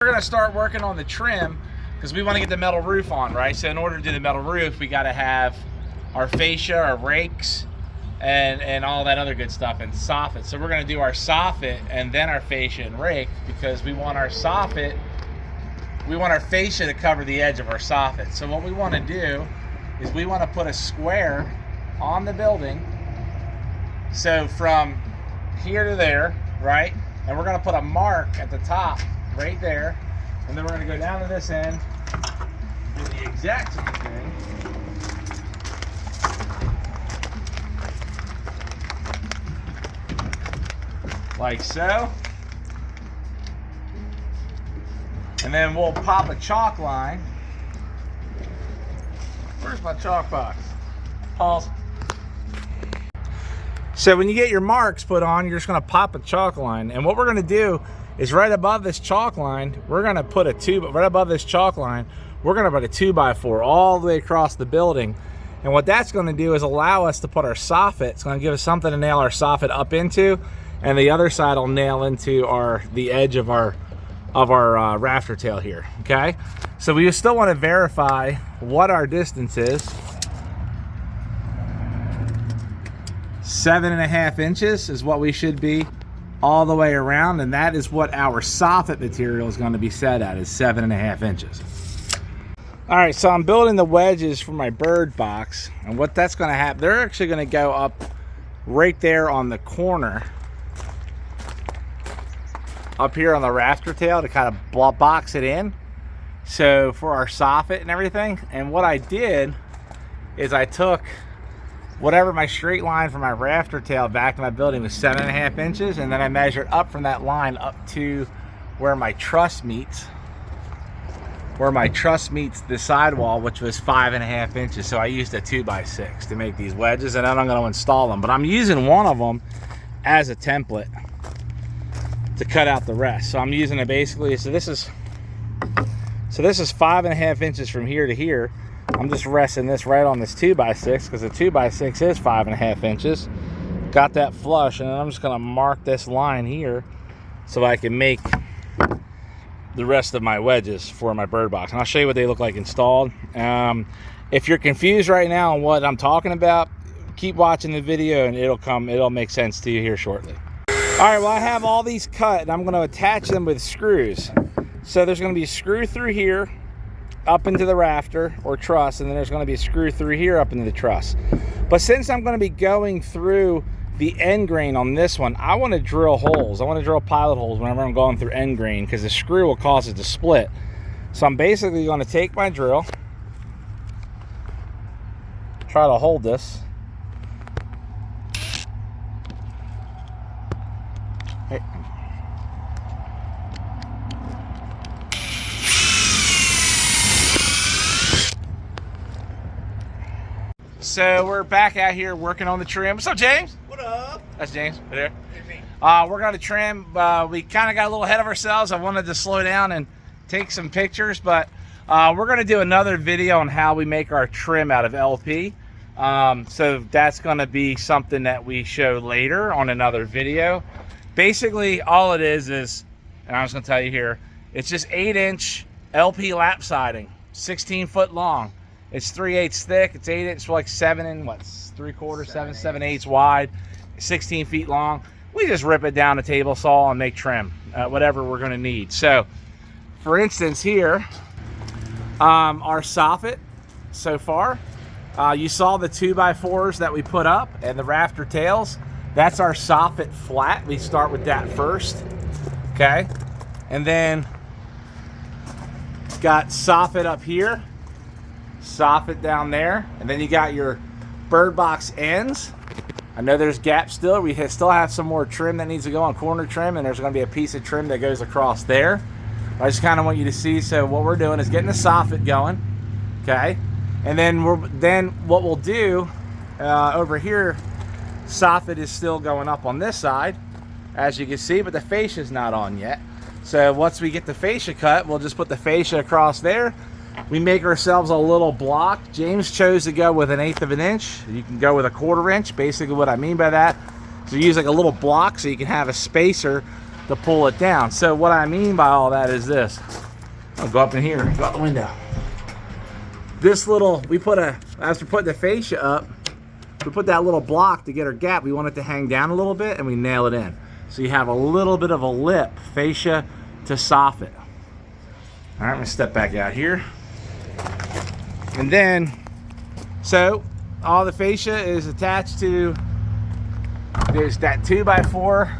We're gonna start working on the trim because we want to get the metal roof on, right? So in order to do the metal roof, we got to have our fascia, our rakes, and all that other good stuff, and soffit. So we're gonna do our soffit and then our fascia and rake, because we want our soffit, we want our fascia to cover the edge of our soffit. So what we want to do is we want to put a square on the building, so from here to there, right? And we're gonna put a mark at the top right there, and then we're going to go down to this end, do the exact same thing. Like so. And then we'll pop a chalk line. Where's my chalk box? Pause. So when you get your marks put on, you're just going to pop a chalk line, and what we're going to do is right above this chalk line, we're gonna put a 2x4 all the way across the building. And what that's gonna do is allow us to put our soffit. It's gonna give us something to nail our soffit up into, and the other side will nail into the edge of our rafter tail here, okay? So we still wanna verify what our distance is. 7.5 inches is what we should be all the way around, and that is what our soffit material is going to be set at, is 7.5 inches. All right, so I'm building the wedges for my bird box, and what that's going to happen, they're actually going to go up right there on the corner up here on the rafter tail to kind of box it in, so for our soffit and everything. And what I did is I took whatever my straight line for my rafter tail back to my building was 7.5 inches, and then I measured up from that line up to where my truss meets the sidewall, which was 5.5 inches. So I used a 2x6 to make these wedges, and then I'm going to install them. But I'm using one of them as a template to cut out the rest. So I'm using it basically, so this is 5.5 inches from here to here. I'm just resting this right on this 2x6 because the 2x6 is 5.5 inches. Got that flush, and then I'm just going to mark this line here so I can make the rest of my wedges for my bird box. And I'll show you what they look like installed. If you're confused right now on what I'm talking about, keep watching the video and it'll make sense to you here shortly. All right, well, I have all these cut, and I'm going to attach them with screws. So there's going to be a screw through here up into the rafter or truss, and then there's going to be a screw through here up into the truss. But since I'm going to be going through the end grain on this one, I want to drill holes. I want to drill pilot holes whenever I'm going through end grain, because the screw will cause it to split. So I'm basically going to take my drill, try to hold this. Hey. So we're back out here working on the trim. What's up, James? What up? That's James right there. We're going to trim. We kind of got a little ahead of ourselves. I wanted to slow down and take some pictures, but we're going to do another video on how we make our trim out of LP. So that's going to be something that we show later on another video. Basically, all it is, and I was going to tell you here, it's just 8-inch LP lap siding, 16 foot long. It's 3/8 thick. It's 8 inch, like 7 and what's 3/4, 7/8 wide, 16 feet long. We just rip it down a table saw and make trim, whatever we're going to need. So, for instance, here, our soffit so far, you saw the 2x4s that we put up and the rafter tails. That's our soffit flat. We start with that first, okay, and then got soffit up here, soffit down there, and then you got your bird box ends. I know there's gaps still. We still have some more trim that needs to go on, corner trim, and there's going to be a piece of trim that goes across there. I just kind of want you to see. So what we're doing is getting the soffit going, okay, and then what we'll do over here, soffit is still going up on this side, as you can see, but the fascia is not on yet. So once we get the fascia cut, we'll just put the fascia across there. We make ourselves a little block. James chose to go with 1/8 of an inch. You can go with 1/4 inch. Basically what I mean by that is you use like a little block so you can have a spacer to pull it down. So what I mean by all that is this. I'll go up in here, go out the window. This little, as we're putting the fascia up, we put that little block to get our gap. We want it to hang down a little bit and we nail it in. So you have a little bit of a lip, fascia to soffit. All right, I'm gonna step back out here. And then, so all the fascia is attached to, there's that 2x4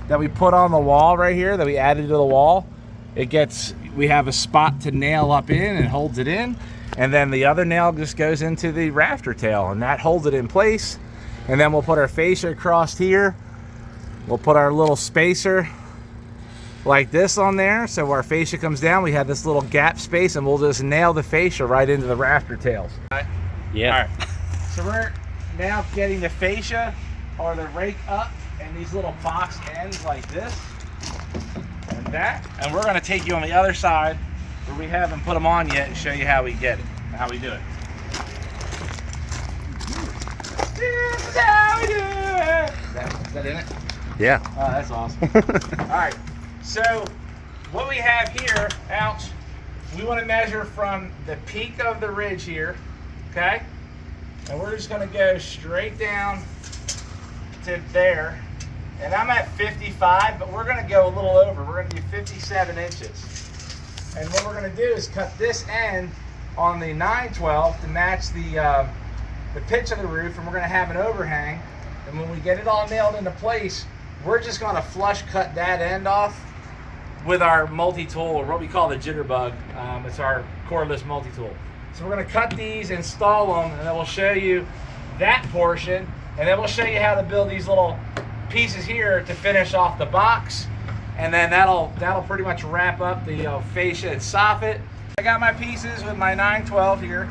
that we put on the wall right here that we added to the wall. We have a spot to nail up in and holds it in. And then the other nail just goes into the rafter tail and that holds it in place. And then we'll put our fascia across here. We'll put our little spacer like this on there. So our fascia comes down, we have this little gap space and we'll just nail the fascia right into the rafter tails. Yeah. All right. So we're now getting the fascia or the rake up and these little box ends like this and that. And we're gonna take you on the other side where we haven't put them on yet and show you how we get it, how we do it. This is how we do it. Is that in it? Yeah. Oh, that's awesome. All right, so what we have here, ouch, we want to measure from the peak of the ridge here, okay? And we're just going to go straight down to there. And I'm at 55, but we're going to go a little over. We're going to do 57 inches. And what we're going to do is cut this end on the 912 to match the pitch of the roof, and we're going to have an overhang. And when we get it all nailed into place, we're just going to flush cut that end off with our multi-tool, or what we call the jitterbug. It's our cordless multi-tool. So we're going to cut these, install them, and then we'll show you that portion, and then we'll show you how to build these little pieces here to finish off the box, and then that'll pretty much wrap up the fascia and soffit. I got my pieces with my 912 here.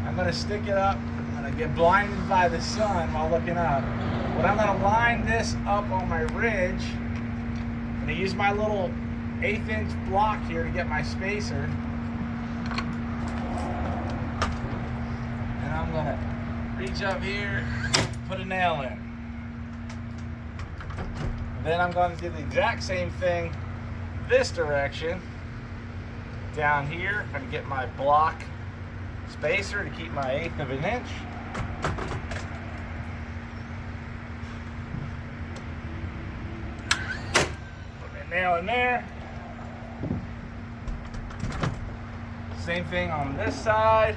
I'm going to stick it up. I'm going to get blinded by the sun while looking up. But I'm going to line this up on my ridge. I'm going to use my little 1/8 inch block here to get my spacer. And I'm going to reach up here, put a nail in. And then I'm going to do the exact same thing this direction. Down here, I'm going to get my block spacer to keep my 1/8 of an inch. Nail in there. Same thing on this side.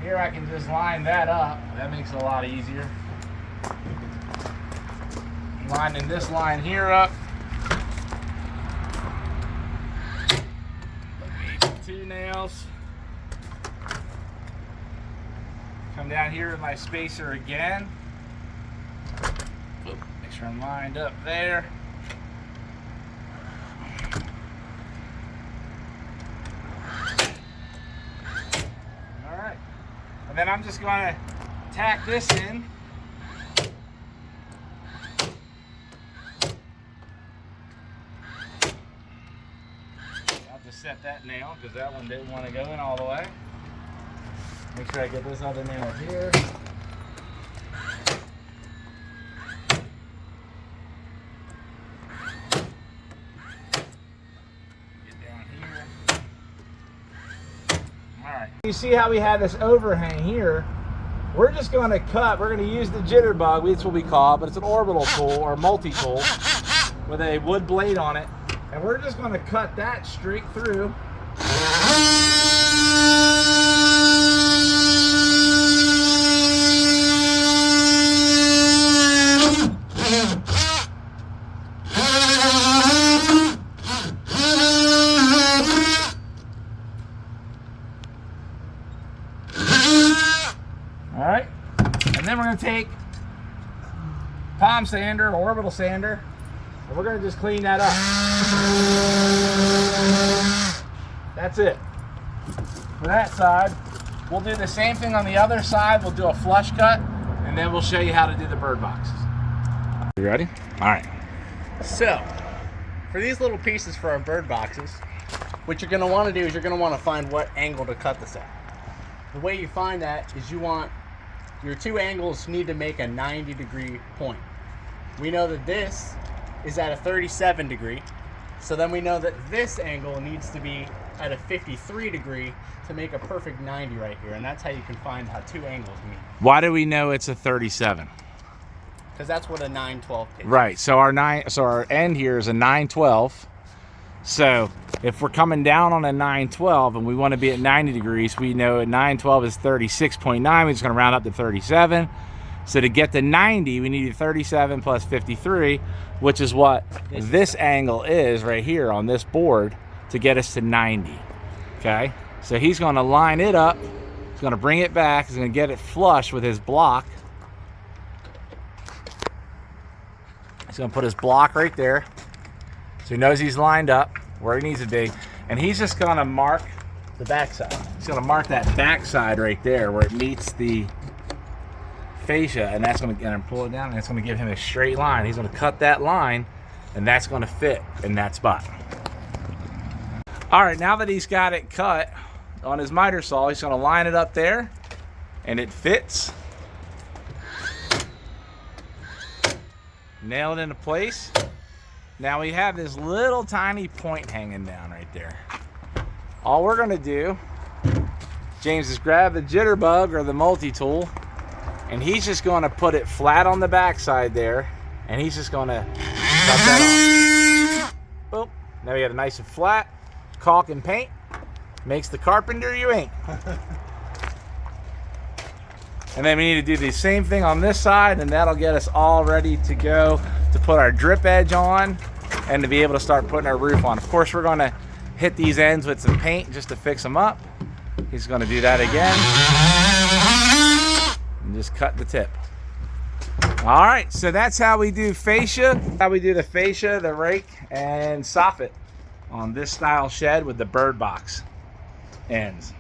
Here I can just line that up. That makes it a lot easier. Lining this line here up. Two nails. Come down here with my spacer again. Make sure I'm lined up there. And then I'm just going to tack this in. I'll just set that nail because that one didn't want to go in all the way. Make sure I get this other nail here. You see how we have this overhang here? We're just going to cut, we're going to use the jitterbug, that's what we call it, but it's an orbital tool or multi-tool with a wood blade on it. And we're just going to cut that straight through. Alright, and then we're going to take palm sander or orbital sander, and we're going to just clean that up. That's it. For that side, we'll do the same thing on the other side. We'll do a flush cut, and then we'll show you how to do the bird boxes. You ready? Alright. So, for these little pieces for our bird boxes, what you're going to want to do is you're going to want to find what angle to cut this at. The way you find that is your two angles need to make a 90-degree point. We know that this is at a 37 degree. So then we know that this angle needs to be at a 53 degree to make a perfect 90 right here. And that's how you can find how two angles meet. Why do we know it's a 37? Because that's what a 9/12 pitch is. Right. So our end here is a 9/12. So if we're coming down on a 9/12 and we want to be at 90 degrees, we know a 9/12 is 36.9. We're just going to round up to 37. So to get to 90, we need 37 plus 53, which is what this angle is right here on this board to get us to 90. Okay? So he's going to line it up. He's going to bring it back. He's going to get it flush with his block. He's going to put his block right there. So he knows he's lined up where he needs to be. And he's just going to mark the backside. He's going to mark that backside right there where it meets the fascia, and that's going to pull it down, and it's going to give him a straight line. He's going to cut that line, and that's going to fit in that spot. All right, now that he's got it cut on his miter saw, he's going to line it up there, and it fits. Nail it into place. Now we have this little tiny point hanging down right there. All we're going to do, James, is grab the jitterbug or the multi-tool, and he's just going to put it flat on the backside there, and he's just going to cut that off. Boom. Now we got it nice and flat. Caulk and paint. Makes the carpenter you ain't. And then we need to do the same thing on this side, and that'll get us all ready to go to put our drip edge on and to be able to start putting our roof on. Of course, we're going to hit these ends with some paint just to fix them up. He's going to do that again. And just cut the tip. All right, so that's how we do fascia. How we do the fascia, the rake, and soffit on this style shed with the bird box ends.